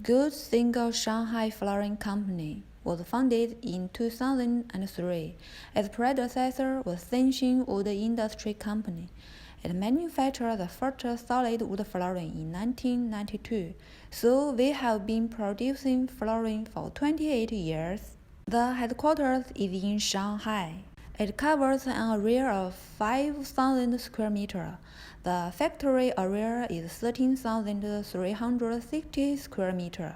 Good Single Shanghai Flooring Company was founded in 2003. Its predecessor was Xinxin Wood Industry Company. It manufactured the first solid wood flooring in 1992, so we have been producing flooring for 28 years. The headquarters is in Shanghai. It covers an area of 5,000 square meters. The factory area is 13,360 square meters.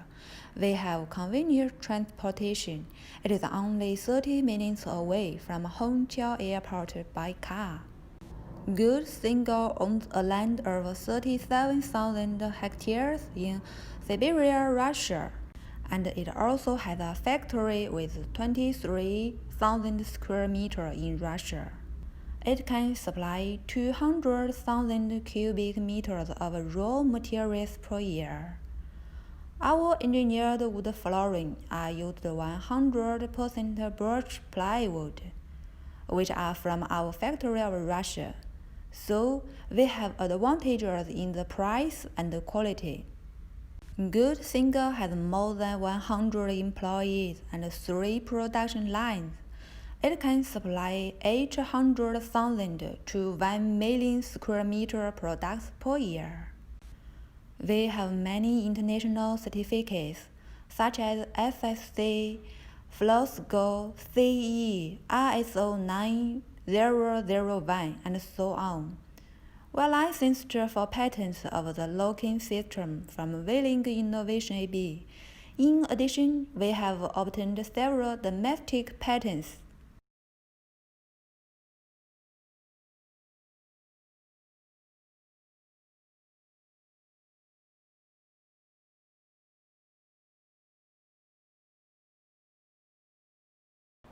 We have convenient transportation. It is only 30 minutes away from Hongqiao Airport by car. Good Single owns a land of 37,000 hectares in Siberia, Russia, and it also has a factory with 23,000 square meters in Russia. It can supply 200,000 cubic meters of raw materials per year. Our engineered wood flooring are used 100% birch plywood, which are from our factory of Russia, so we have advantages in the price and the quality. Good Single has more than 100 employees and 3 production lines. It can supply 800,000 to 1 million square meter products per year. We have many international certificates, such as FSC, SHANGHAI, CE, ISO 9001, and so on. We are licensed for patents of the locking system from Willing Innovation AB. In addition, we have obtained several domestic patents.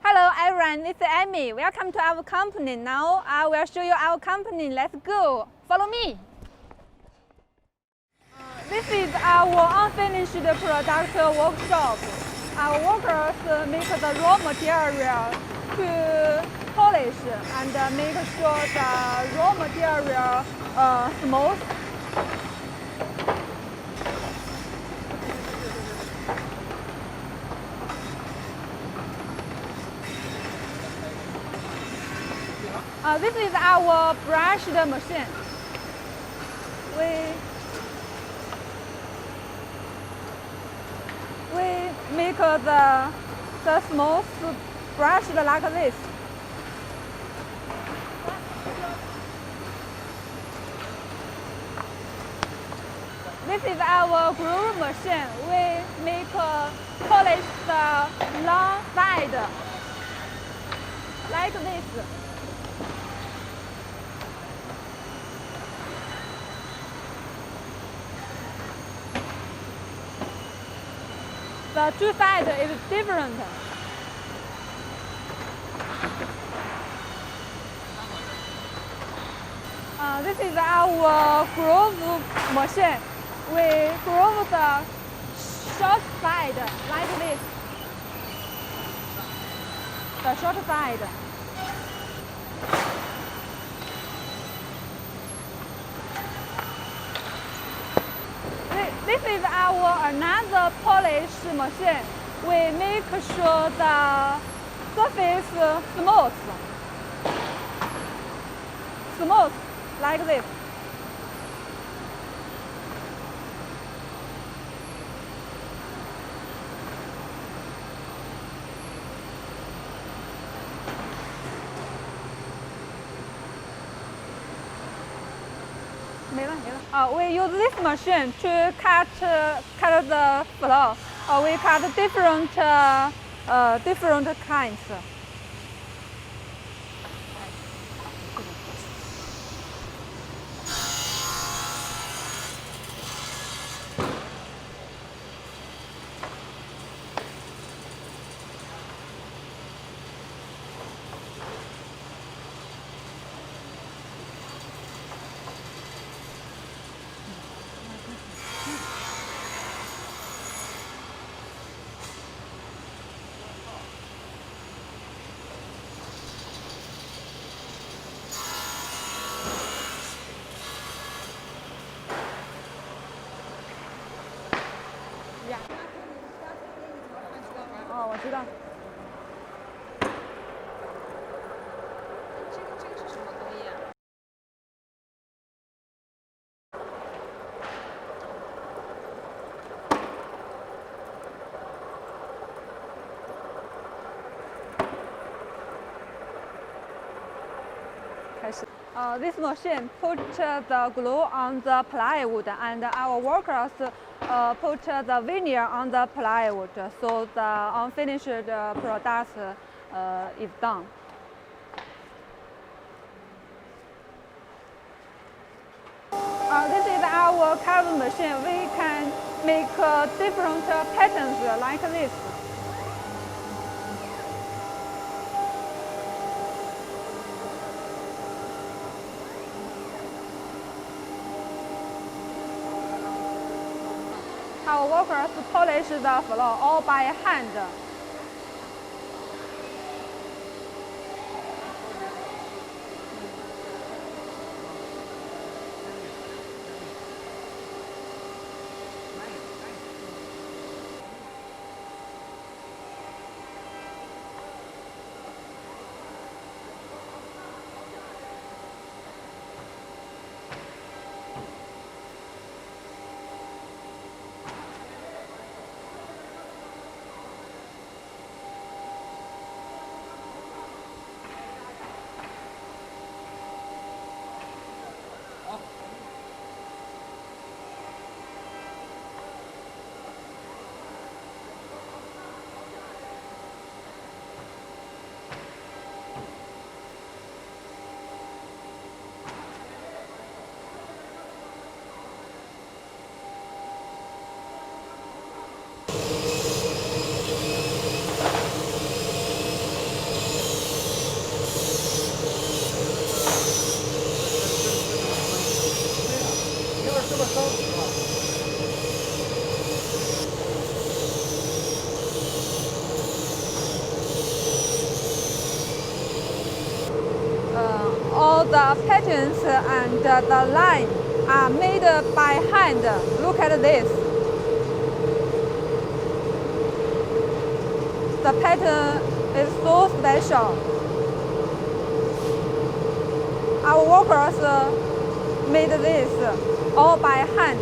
Hello everyone, this is Amy. Welcome to our company. Now I will show you our company. Let's go. Follow me. This is our unfinished product workshop. Our workers make the raw material to polish and make sure the raw material smooth. This is our brushed machine. We make the smooth brush like this. This is our groove machine. We make polish the long side like this. The two sides is different. This is our groove machine. We groove the short side like this. The short side. This is our another polish machine. We make sure the surface smooth like this. We use this machine to cut the floor. We cut different kinds. 我知道。这个是什么工艺啊？开始。This machine put the glue on the plywood, and our workers put the veneer on the plywood, so the unfinished product is done. This is our carving machine. We can make different patterns like this. Our workers polish the floor all by hand. All the patterns and the line are made by hand. Look at this. The pattern is so special. Our workers made this all by hand.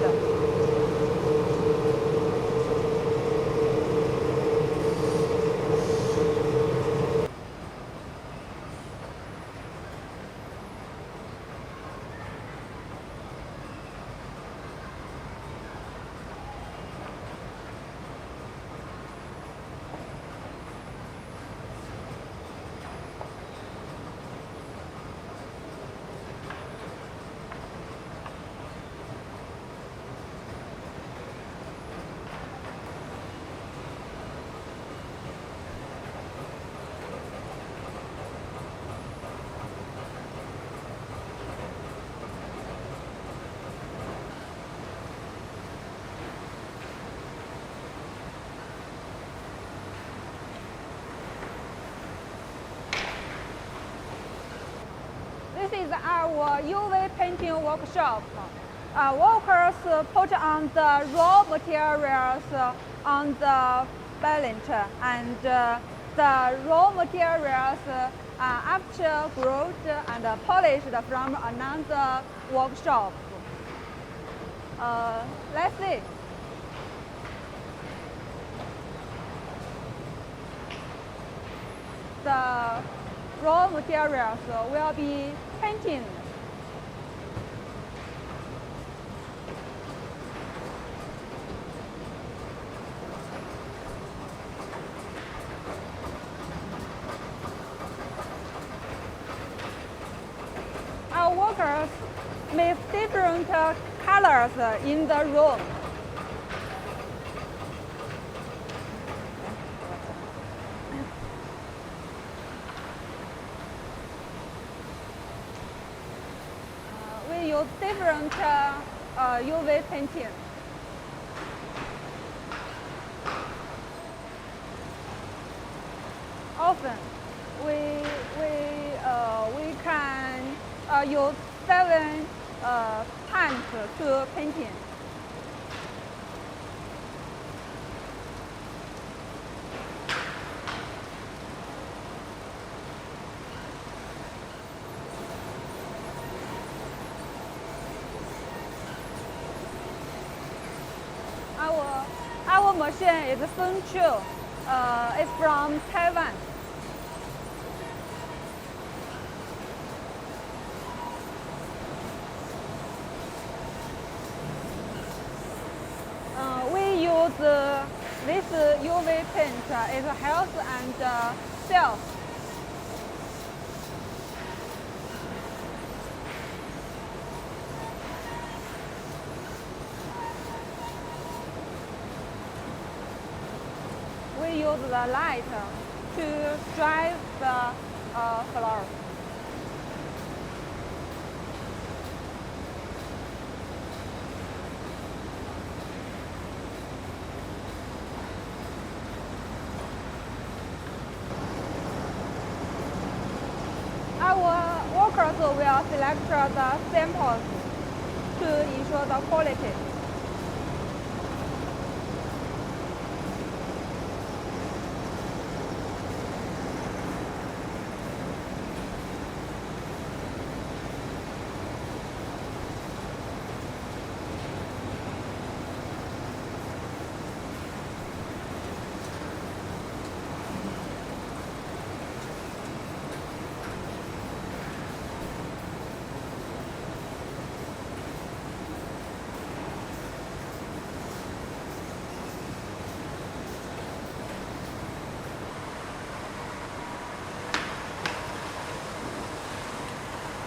This is our UV painting workshop. Workers put on the raw materials on the balance, and the raw materials are after ground and polished from another workshop. Let's see. The raw materials will be painted. Our workers make different colors in the room. We use different UV painting. Often, we can use 7 times to painting. whole machine is Sun-Chu. It's from Taiwan. We use this UV paint. It's health and self. We use the light to drive the floor. Our workers will select the samples to ensure the quality.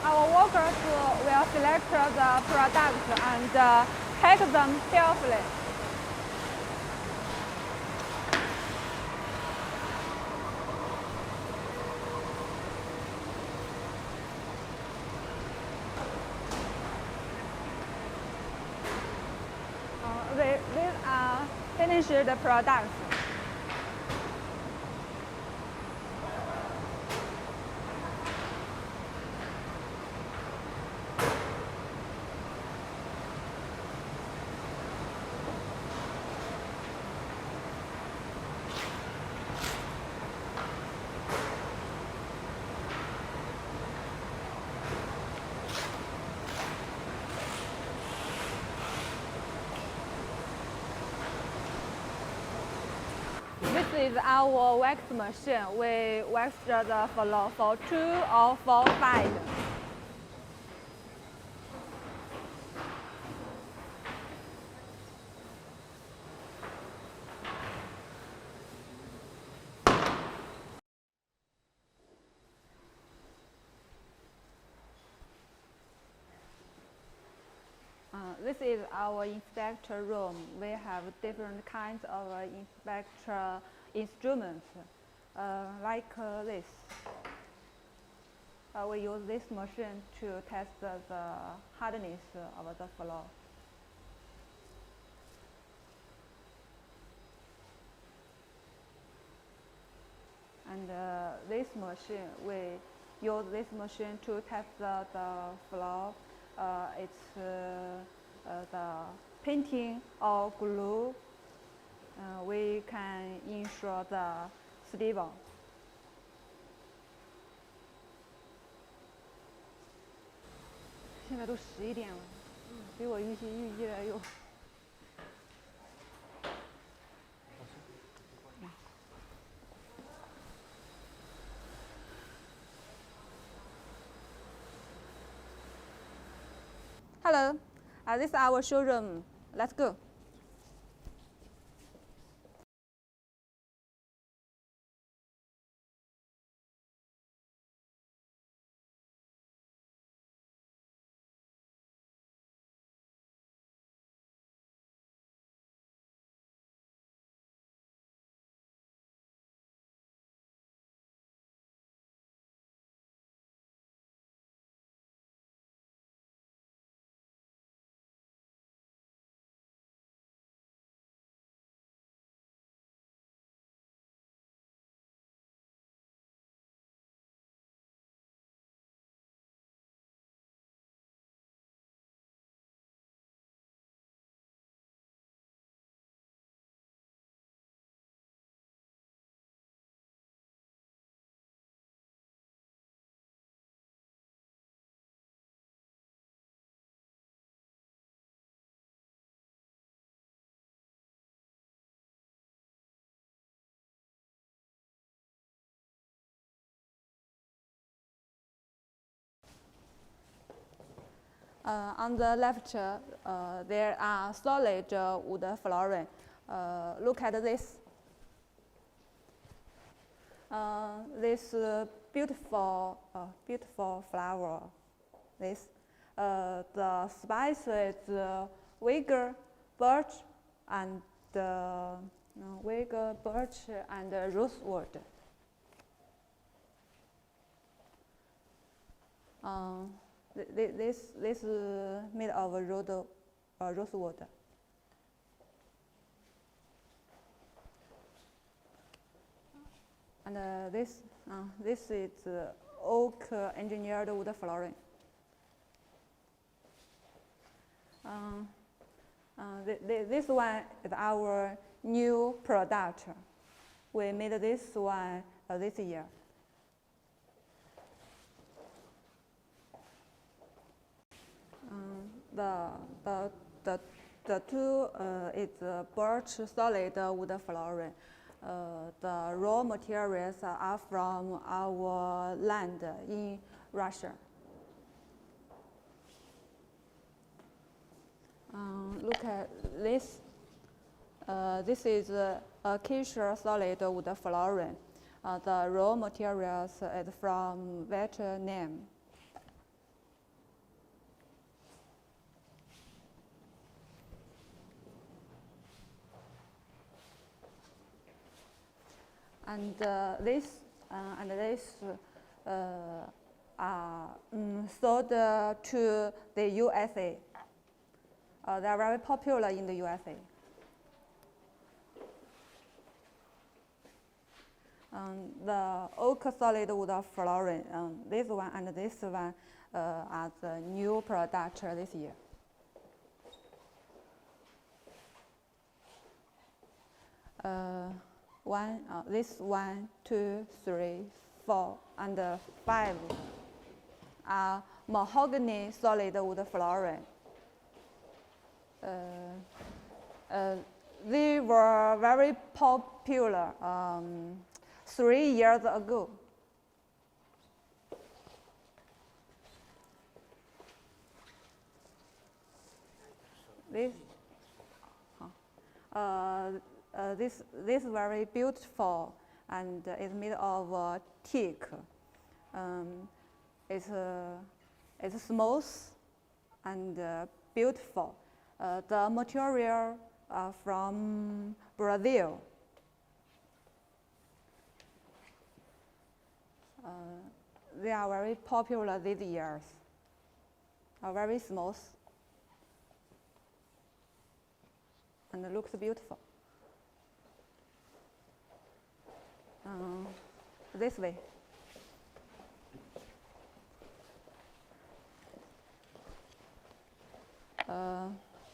Our workers will select the products and pack them carefully. These are finished products. This is our wax machine. We wax the floor for 2 or 4 sides. This is our inspector room. We have different kinds of inspector instruments, like this. We use this machine to test the hardness of the floor. And this machine, we use this machine to test the floor. It's the painting or glue. We can ensure the stable. 现在都11点了，比我预计的有。Hello, this is our showroom. Let's go. On the left, there are solid wood flooring. Look at this. This beautiful flower. This the spice is wicker, birch, and rosewood. This is made of rosewood. And this is oak engineered wood flooring. This one is our new product. We made this one this year. The two is birch solid wood flooring. The raw materials are from our land in Russia. Look at this. This is acacia solid wood flooring. The raw materials is from Vietnam. And this are sold to the USA. They are very popular in the USA. The oak solid wood flooring, this one and this one are the new product this year. This 1, 2, 3, 4, and 5 are mahogany solid wood flooring. They were very popular 3 years ago. This very beautiful and is made of teak. It's smooth and beautiful. The material are from Brazil. They are very popular these years. Are very smooth and looks beautiful. This way.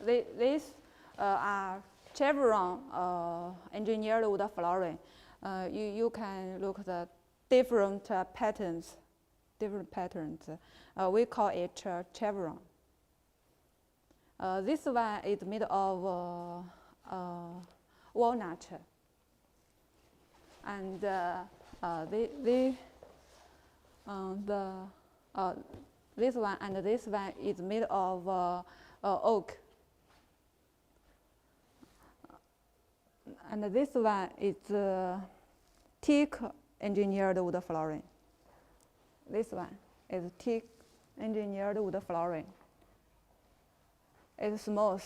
These are chevron engineered wood flooring. You can look at the different patterns. We call it chevron. This one is made of walnut. And this one and this one is made of oak. And this one is teak engineered wood flooring. This one is teak engineered wood flooring. It's smooth,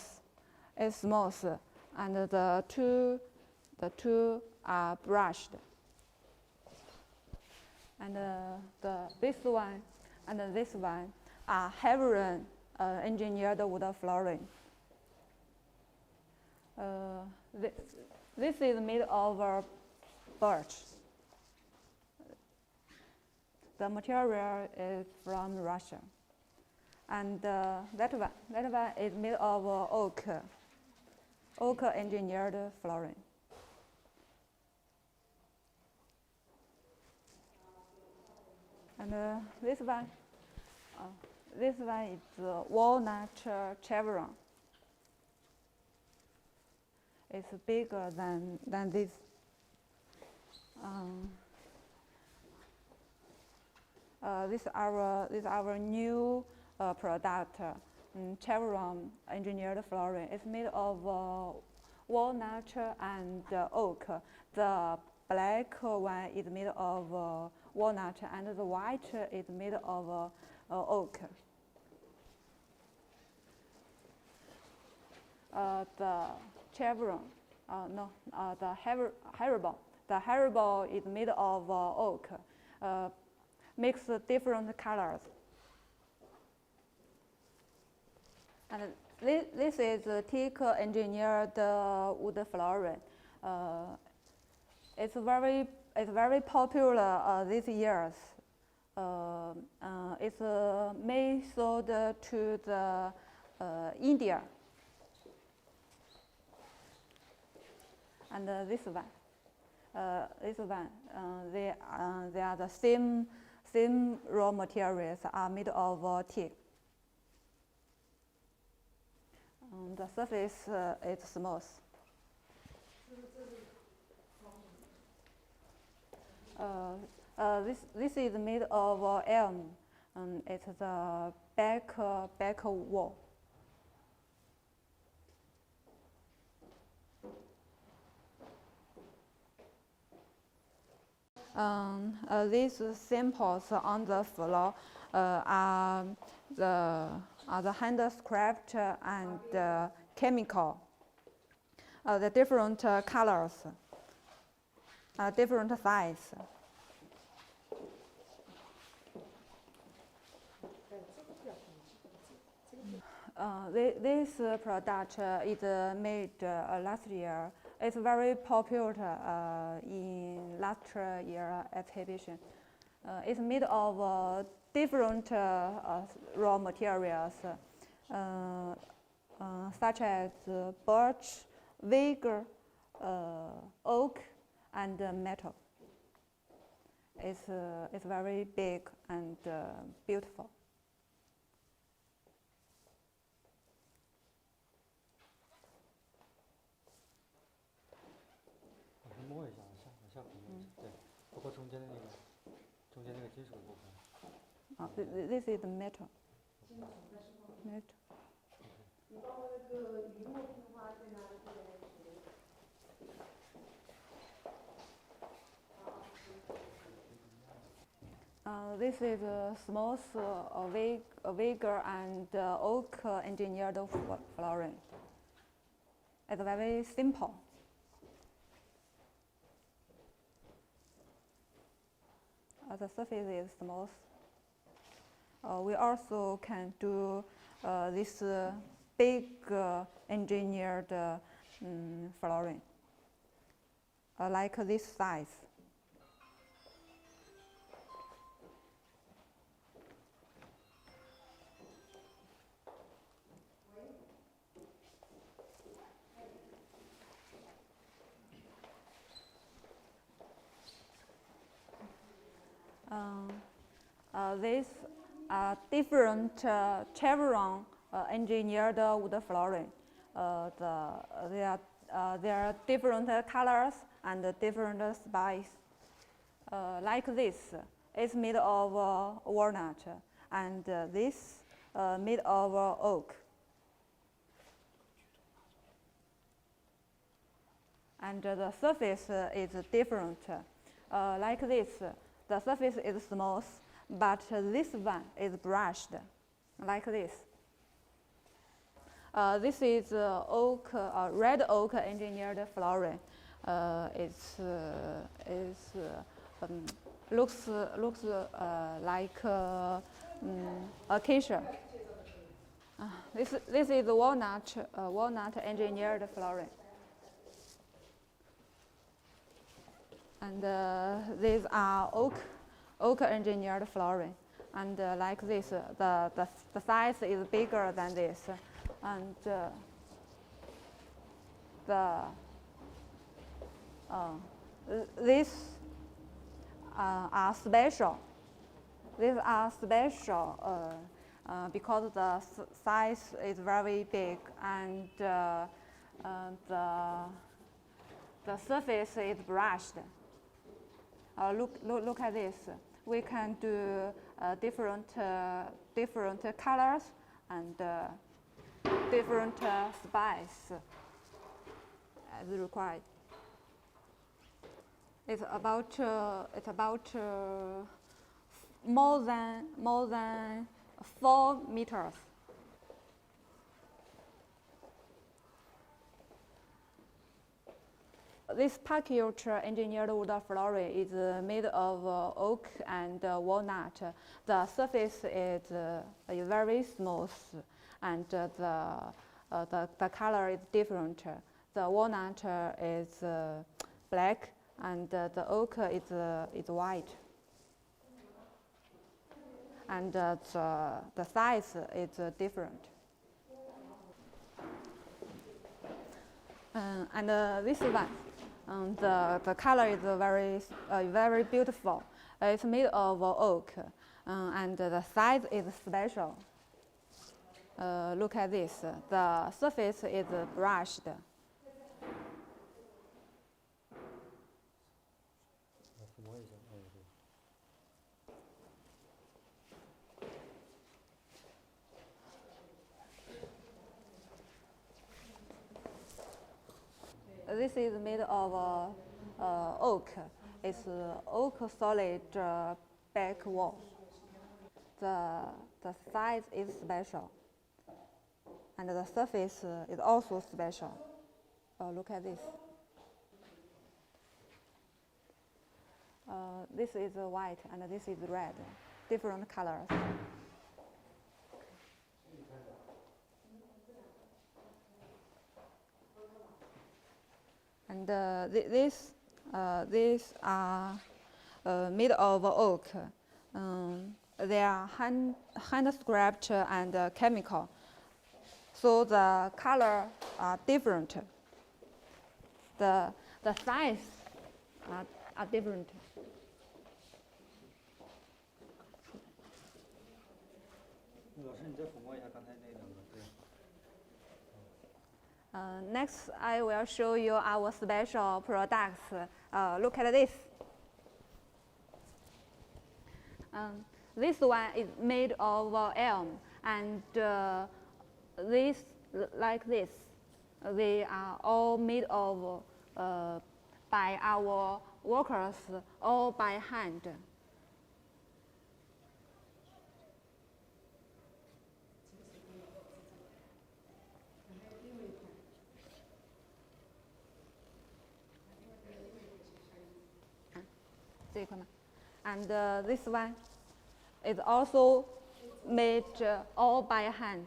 and the two are brushed. And this one and this one are heavily engineered wood flooring. This is made of birch. The material is from Russia. And that one is made of oak engineered flooring. And this one is walnut chevron. It's bigger than this. This is our new product. chevron engineered flooring. It's made of walnut and oak. The black one is made of walnut, and the white is made of oak. The chevron, the hairball. The hairball is made of oak, makes different colors. And this is teak engineered wood flooring. It's very popular these years. It's mainly sold to the India. And this one, they are the same raw materials are made of teak. The surface is smooth. This is made of elm. It's the back wall. These samples on the floor are the handcraft and chemical. The different colors, different size. This product is made last year. It's very popular in last year exhibition. It's made of different raw materials, such as birch, vigor, oak, and metal. It's very big and beautiful. This is the metal. This is a smooth, vigor and oak engineered flooring. It's very simple. The surface is smooth. We also can do this big engineered flooring, like this size. These are different chevron engineered wood flooring. There are different colors and different size. Like this, it's made of walnut, and this made of oak. And the surface is different. Like this, the surface is smooth, but this one is brushed, like this. This is oak, red oak engineered flooring. Looks like acacia. This is walnut engineered flooring. And these are oak engineered flooring. And like this, the size is bigger than this. And these are special. These are special because the size is very big, and the surface is brushed. Look at this. We can do different colors and different spice as required. It's about more than 4 meters. This packaged engineered wood flooring is made of oak and walnut. The surface is very smooth, and the color is different. The walnut is black, and the oak is white. And the size is different. And this one. The color is very beautiful. It's made of oak, and the size is special. Look at this. The surface is brushed. This is made of oak. It's oak solid back wall. The size is special, and the surface is also special. Look at this. This is white, and this is red. Different colors. And these are made of oak. They are hand scraped and chemical, so the color are different. The size are different. Next, I will show you our special products. Look at this. This one is made of elm, and this, like this, they are all made of by our workers, all by hand. And this one is also made all by hand,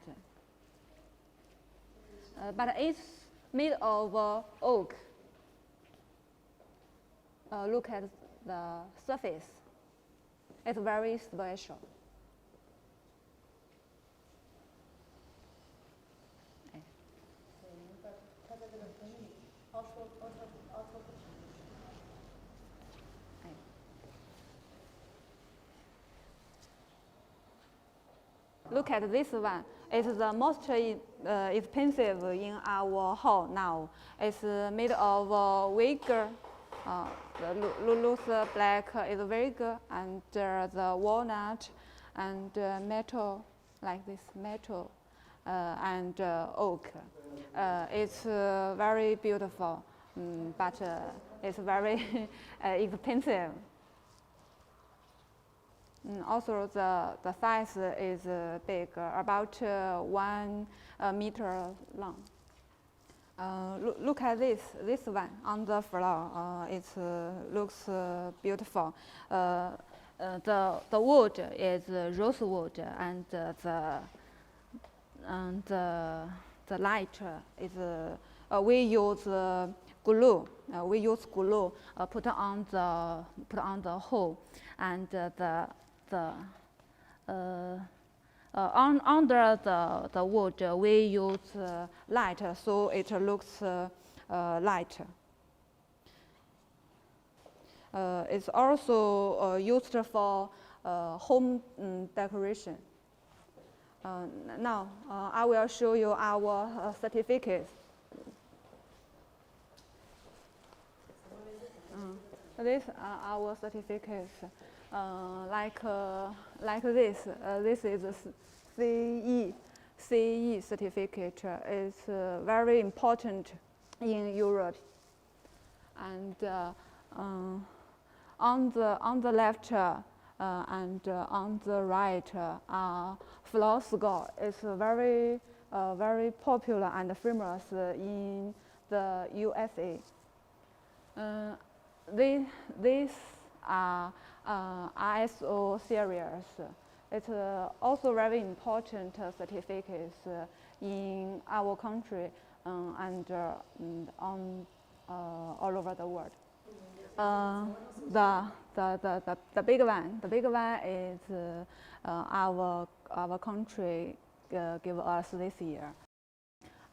but it's made of oak. Look at the surface. It's very special. Look at this one. It's the most expensive in our hall now. It's made of wicker. The loose black is wicker, and the walnut and metal, like this metal, and oak. It's very beautiful, but it's very expensive. Also, the size is big, about 1 meter long. Look at this one on the floor. It looks beautiful. The wood is rosewood, and the light is we use glue. We use glue put on the hole, and under the wood we use light, so it looks light. It's also used for home decoration. Now I will show you our certificates. These are our certificates. Like this. This is CE certificate is very important in Europe. And on the left and on the right, floor score is very popular and famous in the USA. These are ISO series. It's also very important certificates in our country and all over the world. The big one is our country give us this year.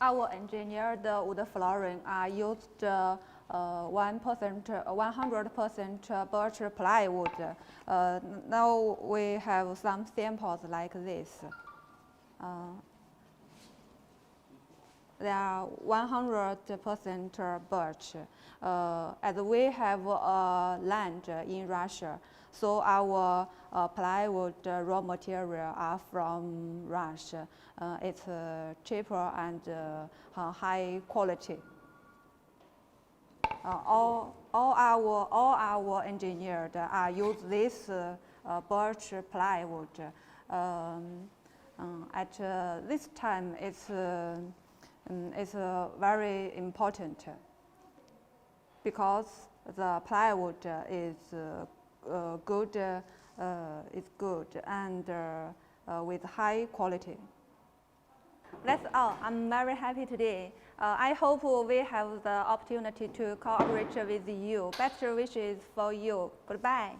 Our engineered wood flooring are used 100% birch plywood. Now we have some samples like this. They are 100% birch. As we have land in Russia, so our plywood raw material are from Russia. It's cheaper and high quality. All our engineers use this birch plywood. At this time, it's very important because the plywood is good and with high quality. That's all. I'm very happy today. I hope we have the opportunity to cooperate with you. Best wishes for you. Goodbye.